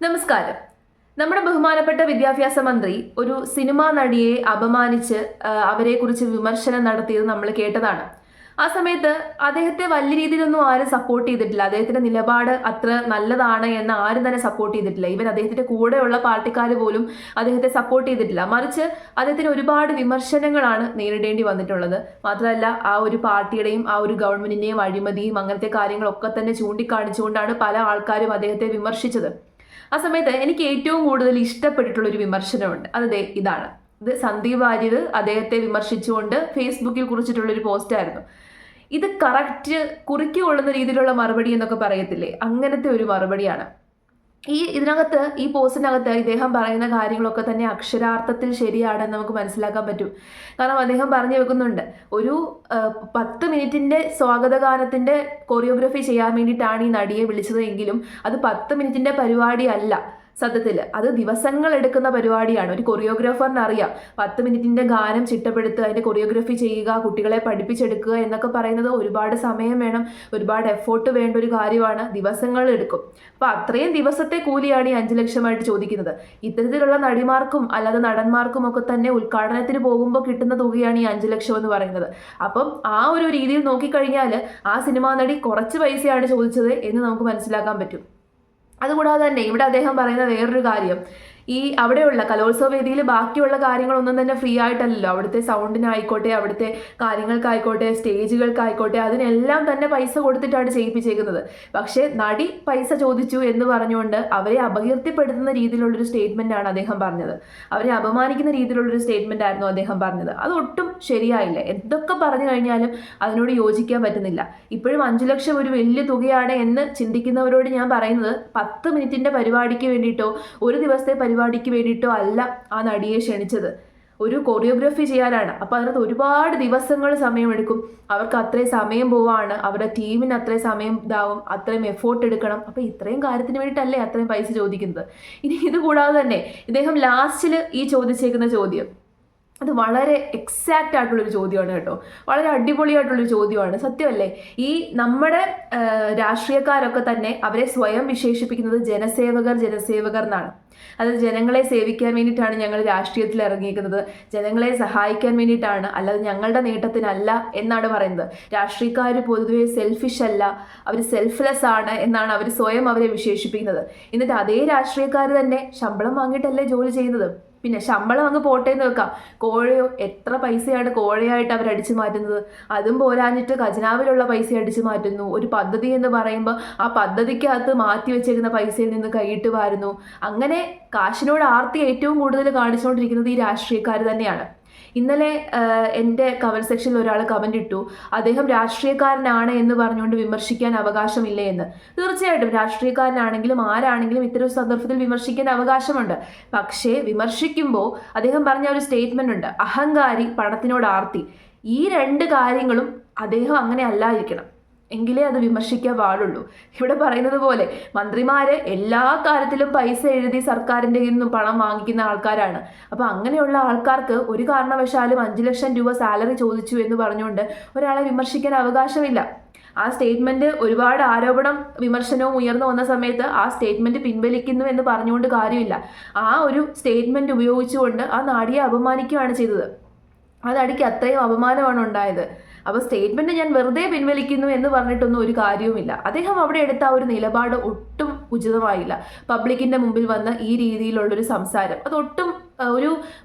നമസ്കാരം. നമ്മുടെ ബഹുമാനപ്പെട്ട വിദ്യാഭ്യാസ മന്ത്രി ഒരു സിനിമാ നടിയെ അപമാനിച്ച് അവരെക്കുറിച്ച് വിമർശനം നടത്തിയത് നമ്മൾ കേട്ടതാണ്. ആ സമയത്ത് അദ്ദേഹത്തെ വലിയ രീതിയിലൊന്നും ആരും സപ്പോർട്ട് ചെയ്തിട്ടില്ല. അദ്ദേഹത്തിന്റെ നിലപാട് അത്ര നല്ലതാണ് എന്ന് ആരും തന്നെ സപ്പോർട്ട് ചെയ്തിട്ടില്ല. ഈവൻ അദ്ദേഹത്തിന്റെ കൂടെയുള്ള പാർട്ടിക്കാർ പോലും അദ്ദേഹത്തെ സപ്പോർട്ട് ചെയ്തിട്ടില്ല. മറിച്ച് അദ്ദേഹത്തിന് ഒരുപാട് വിമർശനങ്ങളാണ് നേരിടേണ്ടി വന്നിട്ടുള്ളത്. മാത്രമല്ല, ആ ഒരു പാർട്ടിയുടെയും ആ ഒരു ഗവൺമെന്റിന്റെയും അഴിമതിയും അങ്ങനത്തെ കാര്യങ്ങളൊക്കെ തന്നെ ചൂണ്ടിക്കാണിച്ചുകൊണ്ടാണ് പല ആൾക്കാരും അദ്ദേഹത്തെ വിമർശിച്ചത്. ആ സമയത്ത് എനിക്ക് ഏറ്റവും കൂടുതൽ ഇഷ്ടപ്പെട്ടിട്ടുള്ള ഒരു വിമർശനമുണ്ട്. അത് ഇതാണ്. ഇത് സന്ദീപ് വാര്യർ അദ്ദേഹത്തെ വിമർശിച്ചുകൊണ്ട് ഫേസ്ബുക്കിൽ കുറിച്ചിട്ടുള്ള ഒരു പോസ്റ്റായിരുന്നു. ഇത് കറക്റ്റ് കുറിക്കൊള്ളുന്ന രീതിയിലുള്ള മറുപടി എന്നൊക്കെ പറയത്തില്ലേ, അങ്ങനത്തെ ഒരു മറുപടിയാണ്. ഇതിനകത്ത്, ഈ പോസ്റ്റിനകത്ത് ഇദ്ദേഹം പറയുന്ന കാര്യങ്ങളൊക്കെ തന്നെ അക്ഷരാർത്ഥത്തിൽ ശരിയാണെന്ന് നമുക്ക് മനസ്സിലാക്കാൻ പറ്റും. കാരണം അദ്ദേഹം പറഞ്ഞു വെക്കുന്നുണ്ട്, ഒരു 10 മിനിറ്റിന്റെ സ്വാഗതഗാനത്തിന്റെ കൊറിയോഗ്രഫി ചെയ്യാൻ വേണ്ടിയിട്ടാണ് ഈ നടിയെ വിളിച്ചത് എങ്കിലും അത് 10 മിനിറ്റിന്റെ പരിപാടി അല്ല. സത്യത്തിൽ അത് ദിവസങ്ങൾ എടുക്കുന്ന പരിപാടിയാണ്. ഒരു കൊറിയോഗ്രാഫറിന് അറിയാം 10 മിനിറ്റിന്റെ ഗാനം ചിട്ടപ്പെടുത്തുക, അതിന്റെ കൊറിയോഗ്രഫി ചെയ്യുക, കുട്ടികളെ പഠിപ്പിച്ചെടുക്കുക എന്നൊക്കെ പറയുന്നത് ഒരുപാട് സമയം വേണം, ഒരുപാട് എഫോർട്ട് വേണ്ട ഒരു കാര്യമാണ്, ദിവസങ്ങൾ എടുക്കും. അപ്പൊ അത്രയും ദിവസത്തെ കൂലിയാണ് ഈ 5 ലക്ഷമായിട്ട് ചോദിക്കുന്നത്. ഇത്തരത്തിലുള്ള നടിമാർക്കും അല്ലാതെ നടന്മാർക്കും ഒക്കെ തന്നെ ഉദ്ഘാടനത്തിന് പോകുമ്പോൾ കിട്ടുന്ന തുകയാണ് ഈ 5 ലക്ഷം എന്ന് പറയുന്നത്. അപ്പം ആ ഒരു രീതിയിൽ നോക്കിക്കഴിഞ്ഞാൽ ആ സിനിമാ നടി കുറച്ച് പൈസയാണ് ചോദിച്ചത് എന്ന് നമുക്ക് മനസ്സിലാക്കാൻ പറ്റും. അതുകൂടാതെ തന്നെ ഇവിടെ അദ്ദേഹം പറയുന്ന വേറൊരു കാര്യം, ഈ അവിടെയുള്ള കലോത്സവ വേദിയിൽ ബാക്കിയുള്ള കാര്യങ്ങളൊന്നും തന്നെ ഫ്രീ ആയിട്ടല്ലല്ലോ. അവിടുത്തെ സൗണ്ടിനായിക്കോട്ടെ, അവിടുത്തെ കാര്യങ്ങൾക്കായിക്കോട്ടെ, സ്റ്റേജുകൾക്കായിക്കോട്ടെ, അതിനെല്ലാം തന്നെ പൈസ കൊടുത്തിട്ടാണ് ചെയ്യിപ്പിച്ചേക്കുന്നത്. പക്ഷേ നടി പൈസ ചോദിച്ചു എന്ന് പറഞ്ഞുകൊണ്ട് അവരെ അപകീർത്തിപ്പെടുത്തുന്ന രീതിയിലുള്ളൊരു സ്റ്റേറ്റ്മെന്റ് ആണ് അദ്ദേഹം പറഞ്ഞത്. അവരെ അപമാനിക്കുന്ന രീതിയിലുള്ളൊരു സ്റ്റേറ്റ്മെന്റ് ആയിരുന്നു അദ്ദേഹം പറഞ്ഞത്. അത് ഒട്ടും ശരിയായില്ല. എന്തൊക്കെ പറഞ്ഞു കഴിഞ്ഞാലും അതിനോട് യോജിക്കാൻ പറ്റുന്നില്ല. ഇപ്പോഴും 5 ലക്ഷം ഒരു വലിയ തുകയാണ് എന്ന് ചിന്തിക്കുന്നവരോട് ഞാൻ പറയുന്നത്, 10 മിനിറ്റിന്റെ പരിപാടിക്ക് വേണ്ടിയിട്ടോ ഒരു ദിവസത്തെ പരിപാടിക്ക് വേണ്ടിയിട്ടോ അല്ല ആ നടിയെ ക്ഷണിച്ചത്. ഒരു കൊറിയോഗ്രഫി ചെയ്യാനാണ്. അപ്പോൾ അതിനകത്ത് ഒരുപാട് ദിവസങ്ങൾ സമയമെടുക്കും. അവർക്ക് അത്രയും സമയം പോവാണ്, അവരുടെ ടീമിന് അത്രയും സമയം ഇതാവും, അത്രയും എഫോർട്ട് എടുക്കണം. അപ്പോൾ ഇത്രയും കാര്യത്തിന് വേണ്ടിയിട്ടല്ലേ അത്രയും പൈസ ചോദിക്കുന്നത്. ഇനി ഇത് കൂടാതെ തന്നെ ഇദ്ദേഹം ലാസ്റ്റിൽ ഈ ചോദിച്ചേക്കുന്ന ചോദ്യം, അത് വളരെ എക്സാക്റ്റ് ആയിട്ടുള്ളൊരു ചോദ്യമാണ് കേട്ടോ. വളരെ അടിപൊളിയായിട്ടുള്ളൊരു ചോദ്യമാണ്. സത്യമല്ലേ? ഈ നമ്മുടെ രാഷ്ട്രീയക്കാരൊക്കെ തന്നെ അവരെ സ്വയം വിശേഷിപ്പിക്കുന്നത് ജനസേവകർ എന്നാണ്. അത് ജനങ്ങളെ സേവിക്കാൻ വേണ്ടിയിട്ടാണ് ഞങ്ങൾ രാഷ്ട്രീയത്തിൽ ഇറങ്ങിയിരിക്കുന്നത്, ജനങ്ങളെ സഹായിക്കാൻ വേണ്ടിയിട്ടാണ്, അല്ലാതെ ഞങ്ങളുടെ നേട്ടത്തിനല്ല എന്നാണ് പറയുന്നത്. രാഷ്ട്രീയക്കാർ പൊതുവെ സെൽഫിഷ് അല്ല, അവർ സെൽഫ്ലെസ് ആണ് എന്നാണ് അവർ സ്വയം അവരെ വിശേഷിപ്പിക്കുന്നത്. എന്നിട്ട് അതേ രാഷ്ട്രീയക്കാർ തന്നെ ശമ്പളം വാങ്ങിയിട്ടല്ലേ ജോലി ചെയ്യുന്നത്. പിന്നെ ശമ്പളം അങ്ങ് പോട്ടേന്ന് വെക്കാം, കോഴയോ എത്ര പൈസയാണ് കോഴയായിട്ട് അവർ അടിച്ചു മാറ്റുന്നത്. അതും പോരാഞ്ഞിട്ട് ഖജനാവിലുള്ള പൈസ അടിച്ചു മാറ്റുന്നു. ഒരു പദ്ധതി എന്ന് പറയുമ്പോൾ ആ പദ്ധതിക്കകത്ത് മാറ്റി വെച്ചേക്കുന്ന പൈസയിൽ നിന്ന് കൈയിട്ട് വാരുന്നു. അങ്ങനെ കാശിനോട് ആർത്തി ഏറ്റവും കൂടുതൽ കാണിച്ചുകൊണ്ടിരിക്കുന്നത് ഈ രാഷ്ട്രീയക്കാർ തന്നെയാണ്. ഇന്നലെ എൻ്റെ കമൻറ്റ് സെക്ഷനിൽ ഒരാൾ കമൻ്റ് ഇട്ടു, അദ്ദേഹം രാഷ്ട്രീയക്കാരനാണ് എന്ന് പറഞ്ഞുകൊണ്ട് വിമർശിക്കാൻ അവകാശമില്ലേ എന്ന്. തീർച്ചയായിട്ടും രാഷ്ട്രീയക്കാരനാണെങ്കിലും ആരാണെങ്കിലും ഇത്തരം സന്ദർഭത്തിൽ വിമർശിക്കാൻ അവകാശമുണ്ട്. പക്ഷേ വിമർശിക്കുമ്പോൾ അദ്ദേഹം പറഞ്ഞ ഒരു സ്റ്റേറ്റ്മെൻ്റ് ഉണ്ട്, അഹങ്കാരി, പണത്തിനോട് ആർത്തി. ഈ 2 കാര്യങ്ങളും അദ്ദേഹം അങ്ങനെ അല്ലായിരിക്കണം, എങ്കിലേ അത് വിമർശിക്കാൻ പാടുള്ളൂ. ഇവിടെ പറയുന്നത് പോലെ മന്ത്രിമാര് എല്ലാ കാര്യത്തിലും പൈസ എഴുതി സർക്കാരിൻ്റെ നിന്നും പണം വാങ്ങിക്കുന്ന ആൾക്കാരാണ്. അപ്പോൾ അങ്ങനെയുള്ള ആൾക്കാർക്ക് ഒരു കാരണവശാലും 5 ലക്ഷം രൂപ സാലറി ചോദിച്ചു എന്ന് പറഞ്ഞുകൊണ്ട് ഒരാളെ വിമർശിക്കാൻ അവകാശമില്ല. ആ സ്റ്റേറ്റ്മെന്റ് ഒരുപാട് ആരോപണം വിമർശനവും ഉയർന്നു വന്ന സമയത്ത് ആ സ്റ്റേറ്റ്മെന്റ് പിൻവലിക്കുന്നു എന്ന് പറഞ്ഞുകൊണ്ട് കാര്യമില്ല. ആ ഒരു സ്റ്റേറ്റ്മെന്റ് ഉപയോഗിച്ചുകൊണ്ട് ആ നടിയെ അപമാനിക്കുകയാണ് ചെയ്തത്. ആ നടിക്ക് അത്രയും അപമാനമാണ് ഉണ്ടായത്. അപ്പോൾ സ്റ്റേറ്റ്മെന്റ് ഞാൻ വെറുതെ പിൻവലിക്കുന്നു എന്ന് പറഞ്ഞിട്ടൊന്നും ഒരു കാര്യവുമില്ല. അദ്ദേഹം അവിടെ എടുത്ത ആ ഒരു നിലപാട് ഒട്ടും ഉചിതമായില്ല. പബ്ലിക്കിന്റെ മുമ്പിൽ വന്ന് ഈ രീതിയിലുള്ളൊരു സംസാരം, അതൊട്ടും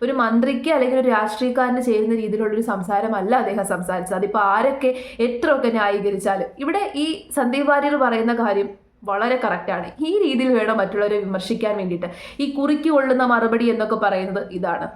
ഒരു മന്ത്രിക്ക് അല്ലെങ്കിൽ ഒരു രാഷ്ട്രീയക്കാരന് ചേരുന്ന രീതിയിലുള്ളൊരു സംസാരമല്ല അദ്ദേഹം സംസാരിച്ചത്. അതിപ്പോൾ ആരൊക്കെ എത്രയൊക്കെ ന്യായീകരിച്ചാലും ഇവിടെ ഈ സന്ദീപ് വാര്യർ പറയുന്ന കാര്യം വളരെ കറക്റ്റാണ്. ഈ രീതിയിൽ വേണം മറ്റുള്ളവരെ വിമർശിക്കാൻ വേണ്ടിയിട്ട്. ഈ കുറിക്ക് കൊള്ളുന്ന മറുപടി എന്നൊക്കെ പറയുന്നത് ഇതാണ്.